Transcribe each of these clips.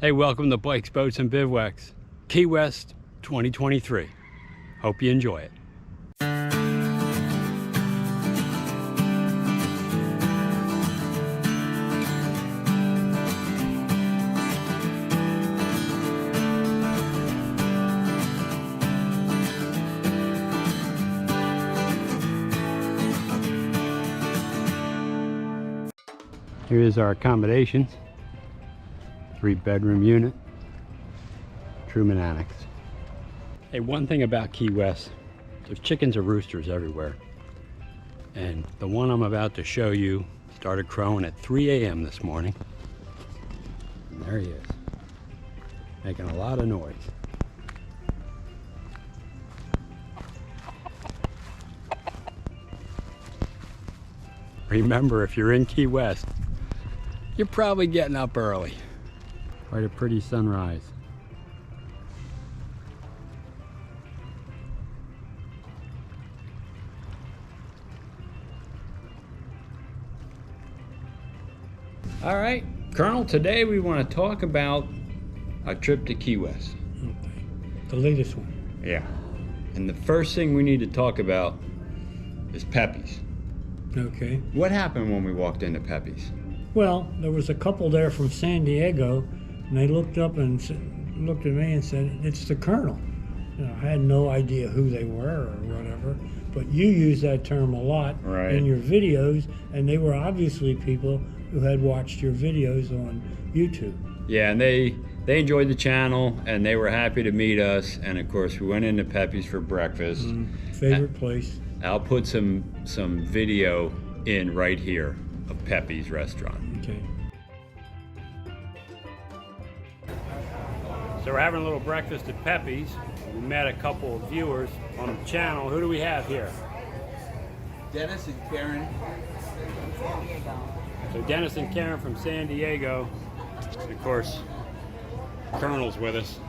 Hey, welcome to Bikes, Boats, and Bivouacs, Key West 2023. Hope you enjoy it. Here is our accommodations. 3-bedroom unit, Truman Annex. Hey, one thing about Key West, there's chickens or roosters everywhere. And the one I'm about to show you started crowing at 3 a.m. this morning. And there he is, making a lot of noise. Remember, if you're in Key West, you're probably getting up early. Quite a pretty sunrise. All right, Colonel, today we want to talk about our trip to Key West. Okay. The latest one. Yeah. And the first thing we need to talk about is Pepe's. Okay. What happened when we walked into Pepe's? Well, there was a couple there from San Diego, and they looked up and looked at me and said, "It's the Colonel." You know, I had no idea who they were or whatever, but you use that term a lot in your videos, and they were obviously people who had watched your videos on YouTube. Yeah, and they enjoyed the channel, and they were happy to meet us. And of course, we went into Pepe's for breakfast. Favorite place. I'll put some video in right here of Pepe's restaurant. Okay. So we're having a little breakfast at Pepe's. We met a couple of viewers on the channel. Who do we have here? Dennis and Karen. So Dennis and Karen from San Diego. And of course, Colonel's with us.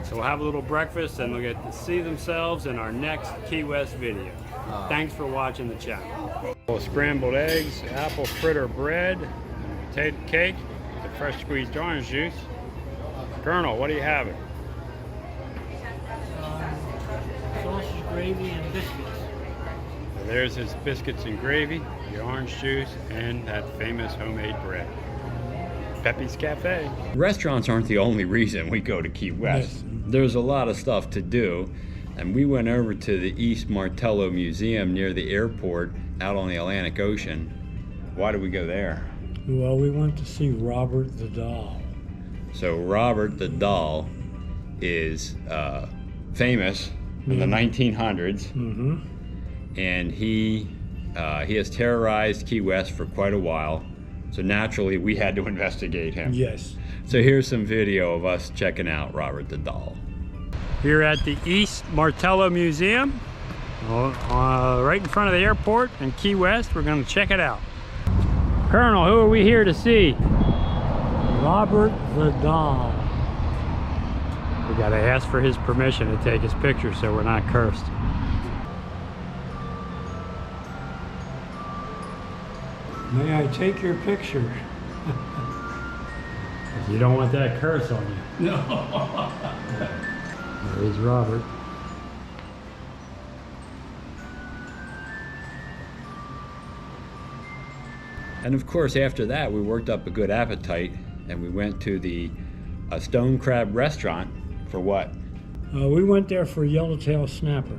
So we'll have a little breakfast and they'll get to see themselves in our next Key West video. Thanks for watching the channel. Scrambled eggs, apple fritter bread, potato cake, the fresh squeezed orange juice. Colonel, what are you having? Sausage, gravy, and biscuits. So there's his biscuits and gravy, the orange juice, and that famous homemade bread. Pepe's Cafe. Restaurants aren't the only reason we go to Key West. Yes. There's a lot of stuff to do, and we went over to the East Martello Museum near the airport out on the Atlantic Ocean. Why did we go there? Well, we went to see Robert the Doll. So Robert the Doll is famous in the 1900s, and he has terrorized Key West for quite a while. So naturally, we had to investigate him. Yes. So here's some video of us checking out Robert the Doll. Here at the East Martello Museum, right in front of the airport in Key West. We're going to check it out. Colonel, who are we here to see? Robert the Doll. We got to ask for his permission to take his picture so we're not cursed. May I take your picture? You don't want that curse on you. No. There's Robert. And of course, after that, we worked up a good appetite and we went to the Stone Crab Restaurant for what? We went there for yellowtail snapper.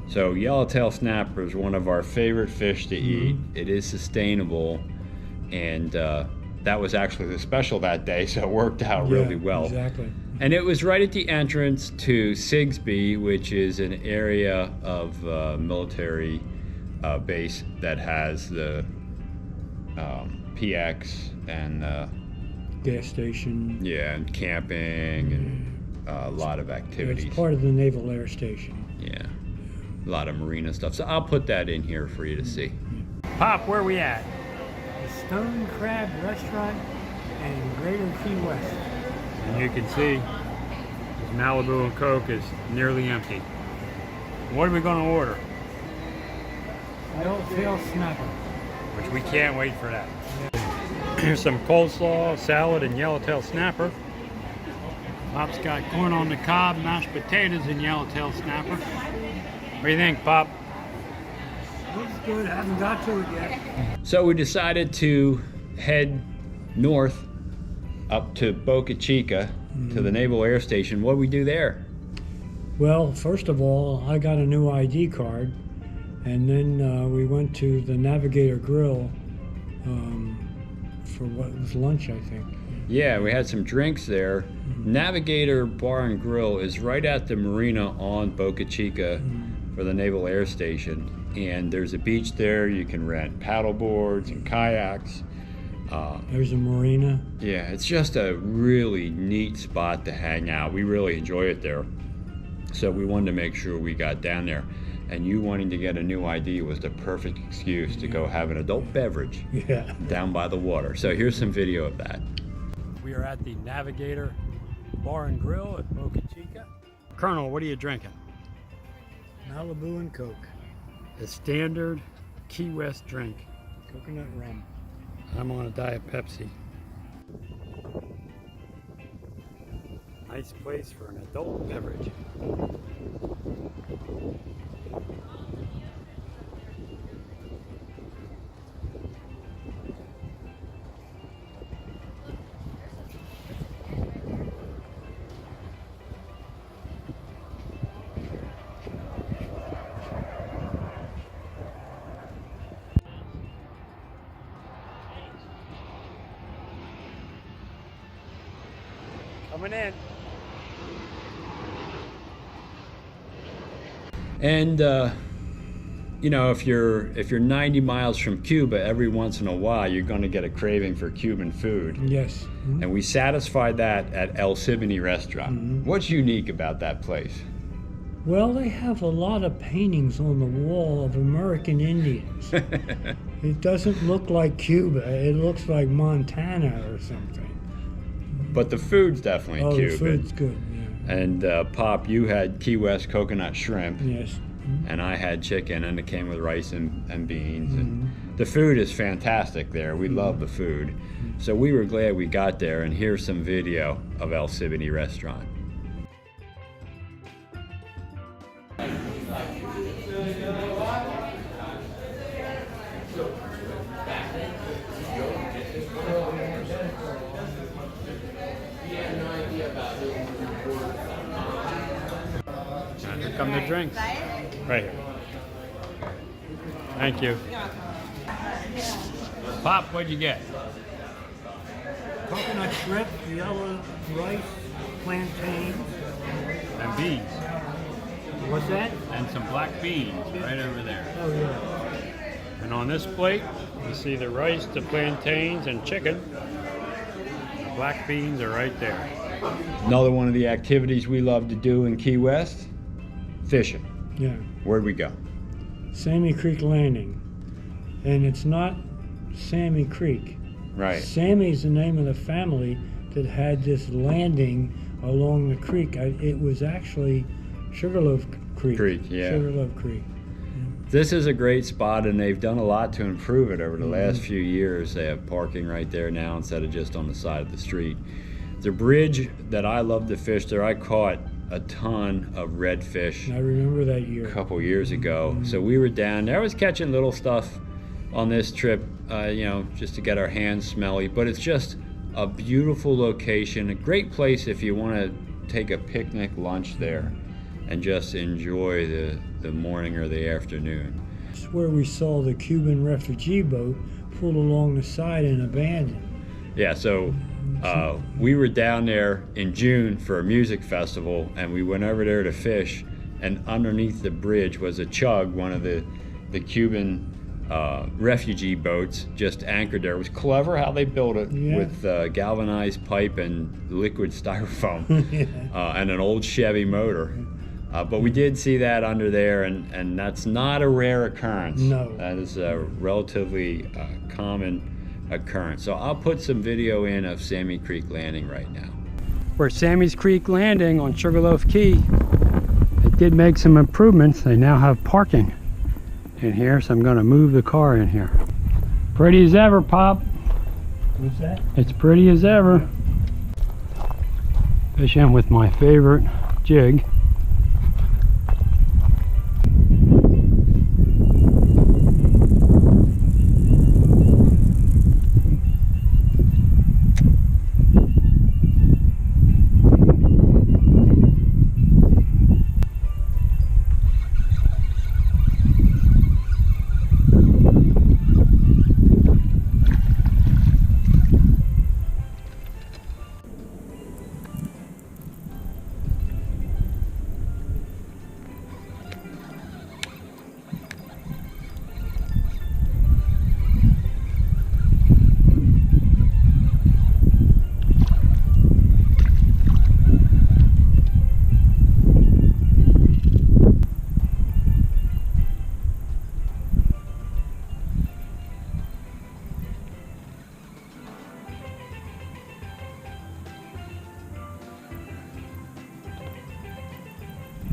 So yellowtail snapper is one of our favorite fish to eat. It is sustainable, and that was actually the special that day, so it worked out really well. Exactly. And it was right at the entrance to Sigsbee, which is an area of military base that has the PX and gas station. Yeah, and camping and a lot of activities. It's part of the Naval Air Station. Yeah, a lot of marina stuff. So I'll put that in here for you to see. Pop, where are we at? The Stone Crab Restaurant in Greater Key West. And you can see this Malibu and Coke is nearly empty. What are we going to order? Yellowtail snapper. Which we can't wait for that. Here's some coleslaw, salad, and yellowtail snapper. Pop's got corn on the cob, mashed potatoes, and yellowtail snapper. What do you think, Pop? Looks good. I haven't got to it yet. So we decided to head north up to Boca Chica to the Naval Air Station. What did we do there? Well, first of all, I got a new ID card, and then we went to the Navigator Grill for what was lunch, I think. Yeah, we had some drinks there. Navigator Bar and Grill is right at the marina on Boca Chica for the Naval Air Station. And there's a beach there. You can rent paddle boards and kayaks. There's a marina. Yeah, it's just a really neat spot to hang out. We really enjoy it there. So we wanted to make sure we got down there. And you wanting to get a new ID was the perfect excuse to go have an adult beverage down by the water. So here's some video of that. We are at the Navigator Bar and Grill at Boca Chica. Colonel, what are you drinking? Malibu and Coke. The standard Key West drink. Coconut rum. I'm on a Diet Pepsi. Nice place for an adult beverage. Coming in. And you know, if you're 90 miles from Cuba, every once in a while you're going to get a craving for Cuban food. Yes. And we satisfied that at El Siboney restaurant. What's unique about that place? Well, they have a lot of paintings on the wall of American Indians. It doesn't look like Cuba. It looks like Montana or something. But the food's definitely Cuban. The food's good, yeah. And Pop, you had Key West coconut shrimp. Yes. And I had chicken, and it came with rice and beans. And the food is fantastic there. We love the food. So we were glad we got there, and here's some video of El Siboney restaurant. Here come the drinks. Right here. Thank you. Pop, what'd you get? Coconut shrimp, yellow rice, plantains. And beans. What's that? And some black beans right over there. Oh, yeah. And on this plate, you see the rice, the plantains, and chicken. The black beans are right there. Another one of the activities we love to do in Key West, fishing. Yeah. Where'd we go? Sammy Creek Landing. And it's not Sammy Creek. Right. Sammy's the name of the family that had this landing along the creek. It was actually Sugarloaf Creek. Sugarloaf Creek. This is a great spot, and they've done a lot to improve it over the last few years. They have parking right there now instead of just on the side of the street. The bridge that I love to fish there, I caught a ton of redfish. I remember that year. A couple years ago. So we were down there. I was catching little stuff on this trip, you know, just to get our hands smelly. But it's just a beautiful location, a great place if you want to take a picnic lunch there and just enjoy the morning or the afternoon. It's where we saw the Cuban refugee boat pulled along the side and abandoned. Yeah, so we were down there in June for a music festival, and we went over there to fish, and underneath the bridge was a chug, one of the Cuban refugee boats just anchored there. It was clever how they built it with galvanized pipe and liquid styrofoam and an old Chevy motor. But we did see that under there, and that's not a rare occurrence. No. That is a relatively common occurrence. So I'll put some video in of Sammy Creek Landing right now. We're at Sammy's Creek Landing on Sugarloaf Key. They did make some improvements. They now have parking in here, so I'm going to move the car in here. Pretty as ever, Pop. What's that? It's pretty as ever. Fishing with my favorite jig.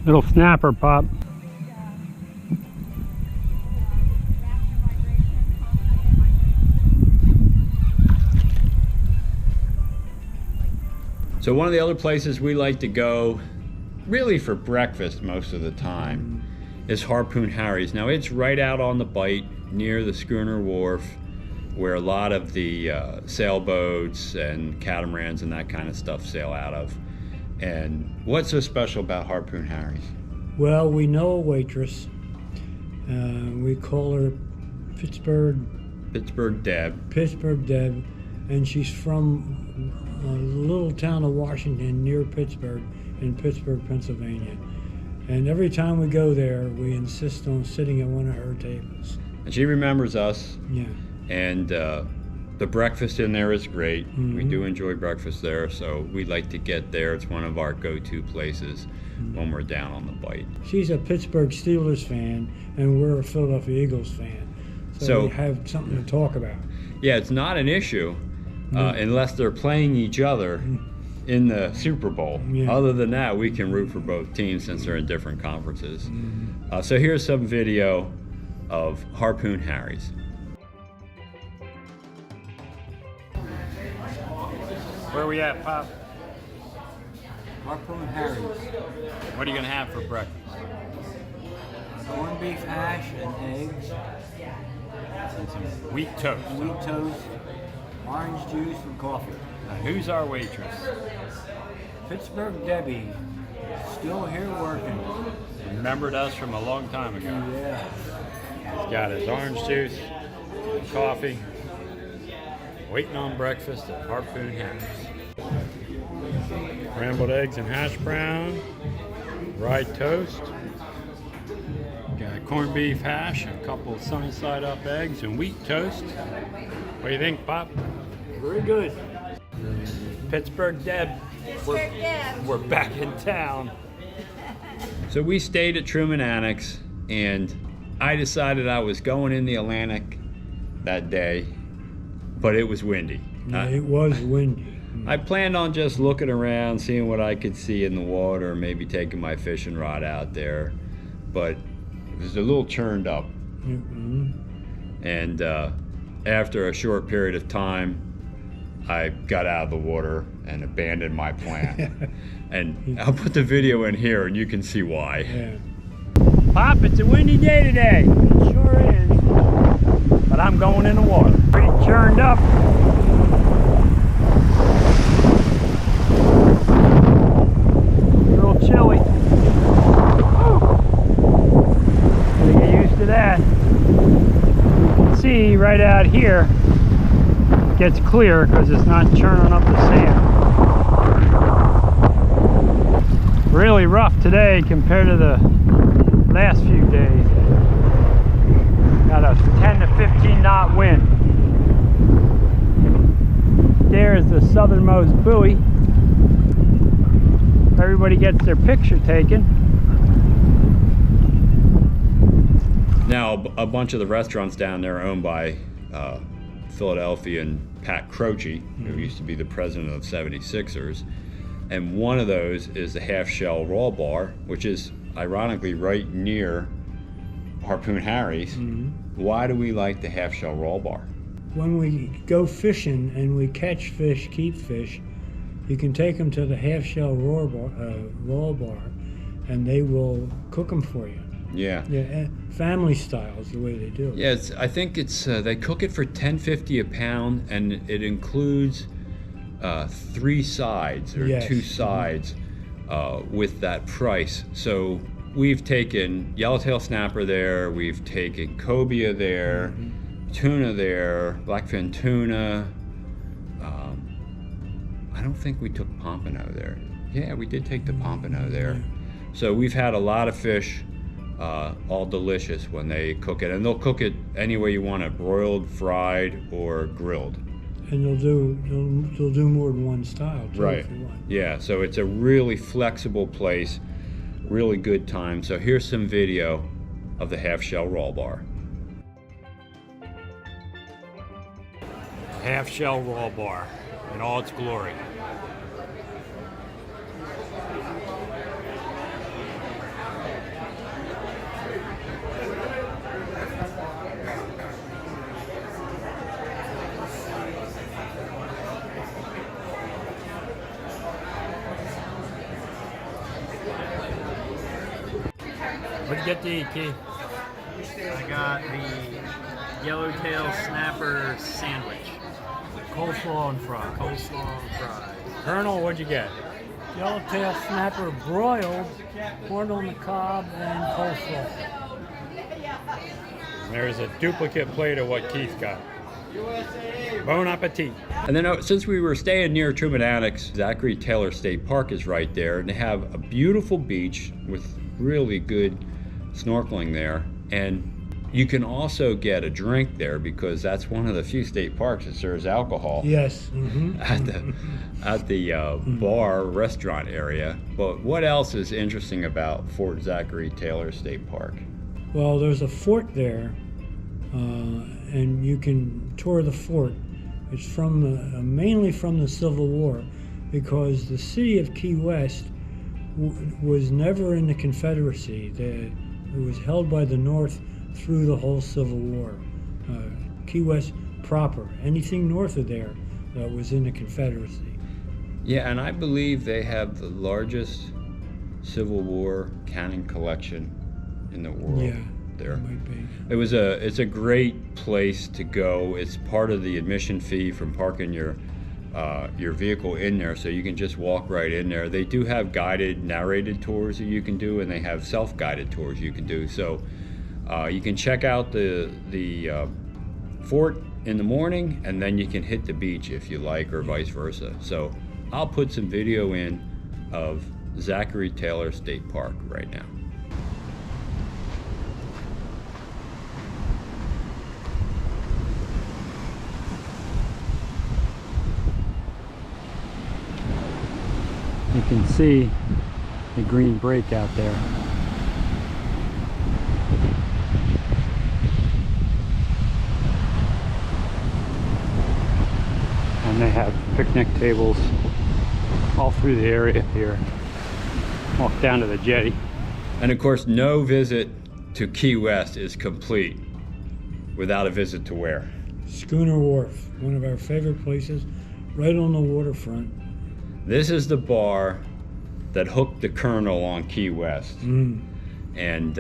Little snapper, Pop. So one of the other places we like to go, really for breakfast most of the time, is Harpoon Harry's. Now it's right out on the bight near the schooner wharf, where a lot of the sailboats and catamarans and that kind of stuff sail out of. And what's so special about Harpoon Harry's? Well, we know a waitress. We call her Pittsburgh Deb, and she's from a little town of Washington near Pittsburgh, in Pittsburgh, Pennsylvania. And every time we go there, we insist on sitting at one of her tables. And she remembers us. Yeah. And the breakfast in there is great. We do enjoy breakfast there, so we like to get there. It's one of our go-to places when we're down on the bight. She's a Pittsburgh Steelers fan, and we're a Philadelphia Eagles fan. So we have something to talk about. Yeah, it's not an issue unless they're playing each other in the Super Bowl. Yeah. Other than that, we can root for both teams since they're in different conferences. So here's some video of Harpoon Harry's. Where are we at, Pop? Harpoon Harry's. What are you gonna have for breakfast? Corned beef hash and eggs, And some wheat toast. wheat toast, orange juice, and coffee. Now, who's our waitress? Pittsburgh Debbie, still here working. Remembered us from a long time ago. Yeah. He's got his orange juice, coffee, waiting on breakfast at Harpoon Harry's. Scrambled eggs and hash brown, rye toast, got corned beef hash, a couple of sunny side up eggs, and wheat toast. What do you think, Pop? Very good. Pittsburgh Deb. We're back in town. So we stayed at Truman Annex, and I decided I was going in the Atlantic that day, but it was windy. Yeah, it was windy. I planned on just looking around, seeing what I could see in the water, maybe taking my fishing rod out there, but it was a little churned up. And after a short period of time, I got out of the water and abandoned my plan. And I'll put the video in here and you can see why. Yeah. Pop, it's a windy day today. It sure is. But I'm going in the water. Pretty churned up. A little chilly. Gotta get used to that. You can see right out here, it gets clear because it's not churning up the sand. Really rough today compared to the last few days. Got a 10 to 15 knot wind. There is the southernmost buoy. Everybody gets their picture taken. Now, a bunch of the restaurants down there are owned by Philadelphian Pat Croce, who used to be the president of the 76ers. And one of those is the Half Shell Raw Bar, which is ironically right near Harpoon Harry's. Why do we like the Half Shell Raw Bar? when we go fishing and we catch fish, keep fish, you can take them to the half-shell raw bar, and they will cook them for you. Yeah. Yeah, family style is the way they do it. Yeah, I think it's they cook it for $10.50 a pound, and it includes 3 sides or Yes. 2 sides with that price. So we've taken yellowtail snapper there, we've taken cobia there, tuna there, blackfin tuna. I don't think we took pompano there. Yeah, we did take the pompano there. So we've had a lot of fish, all delicious when they cook it. And they'll cook it any way you want it, broiled, fried, or grilled. And they'll do more than one style too, Right. if you want. Yeah, so it's a really flexible place, really good time. So here's some video of the half-shell raw bar. Half-shell raw bar in all its glory. What'd you get to eat, Keith? I got the yellowtail snapper sandwich. Coleslaw and fries. Coleslaw and fries. Colonel, what'd you get? Yellowtail snapper broiled, corn on the cob, and coleslaw. There's a duplicate plate of what Keith got. Bon appetit. And then since we were staying near Truman Annex, Zachary Taylor State Park is right there, and they have a beautiful beach with really good snorkeling there. And you can also get a drink there because that's one of the few state parks that serves alcohol. Yes. At the bar restaurant area. But what else is interesting about Fort Zachary Taylor State Park? Well, there's a fort there, and you can tour the fort. It's from mainly from the Civil War, because the city of Key West was never in the Confederacy. It was held by the North through the whole Civil War. Key West proper, anything north of there was in the Confederacy. Yeah, and I believe they have the largest Civil War cannon collection in the world. Yeah, there. might be. It's a great place to go. It's part of the admission fee from parking your vehicle in there, so you can just walk right in there. They do have guided, narrated tours that you can do, and they have self-guided tours you can do. So you can check out the fort in the morning, and then you can hit the beach if you like, or vice versa. So I'll put some video in of Zachary Taylor State Park right now. You can see the green break out there. And they have picnic tables all through the area here. Walk down to the jetty. And of course, no visit to Key West is complete without a visit to where? Schooner Wharf, one of our favorite places, right on the waterfront. This is the bar that hooked the Colonel on Key West. And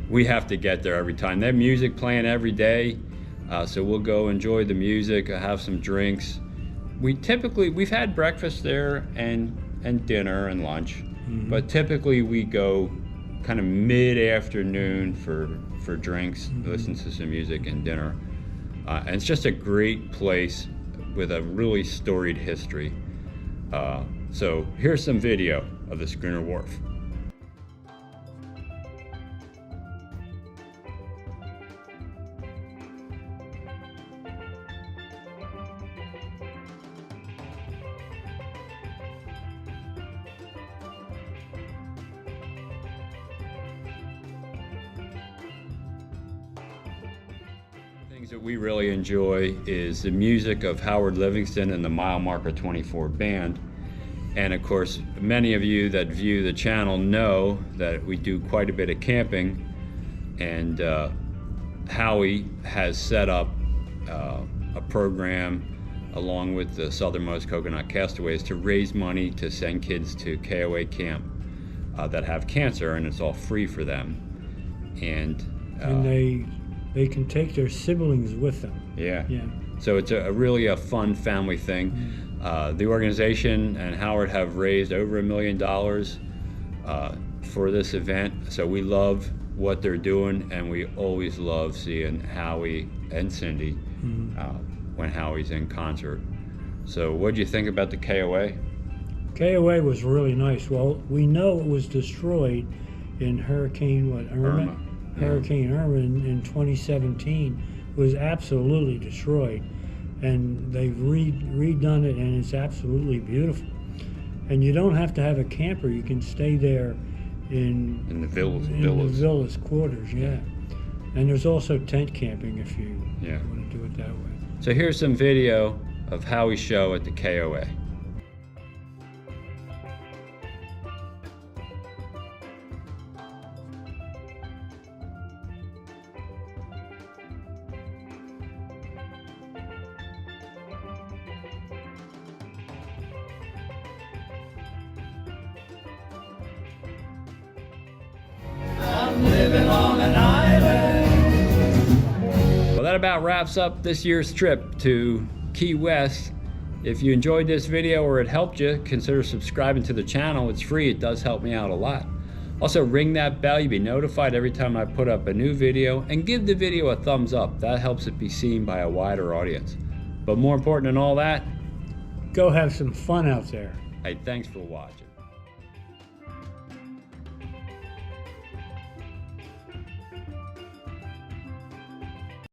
we have to get there every time. They have music playing every day, so we'll go enjoy the music, have some drinks. We've had breakfast there and dinner and lunch, but typically we go kind of mid-afternoon for drinks, listen to some music and dinner. And it's just a great place with a really storied history. So here's some video of the Schooner Wharf. Things that we really enjoy is the music of Howard Livingston and the Mile Marker 24 Band. And of course, many of you that view the channel know that we do quite a bit of camping, and Howie has set up a program along with the Southernmost Coconut Castaways to raise money to send kids to KOA camp that have cancer, and it's all free for them. And they can take their siblings with them. Yeah. Yeah. So it's really a fun family thing. The organization and Howard have raised over $1 million for this event. So we love what they're doing, and we always love seeing Howie and Cindy when Howie's in concert. So what do you think about the KOA? KOA was really nice. Well, we know it was destroyed in Hurricane Irma? Hurricane Irma in 2017. It was absolutely destroyed, and they've redone it, and it's absolutely beautiful. And you don't have to have a camper. You can stay there in the villas quarters. Yeah. And there's also tent camping if you want to do it that way. So here's some video of Howie's show at the KOA. Living on an island. Well, that about wraps up this year's trip to Key West. If you enjoyed this video or it helped you, consider subscribing to the channel. It's free. It does help me out a lot. Also, ring that bell. You'll be notified every time I put up a new video, and give the video a thumbs up. That helps it be seen by a wider audience. But more important than all that, go have some fun out there. hey, thanks for watching.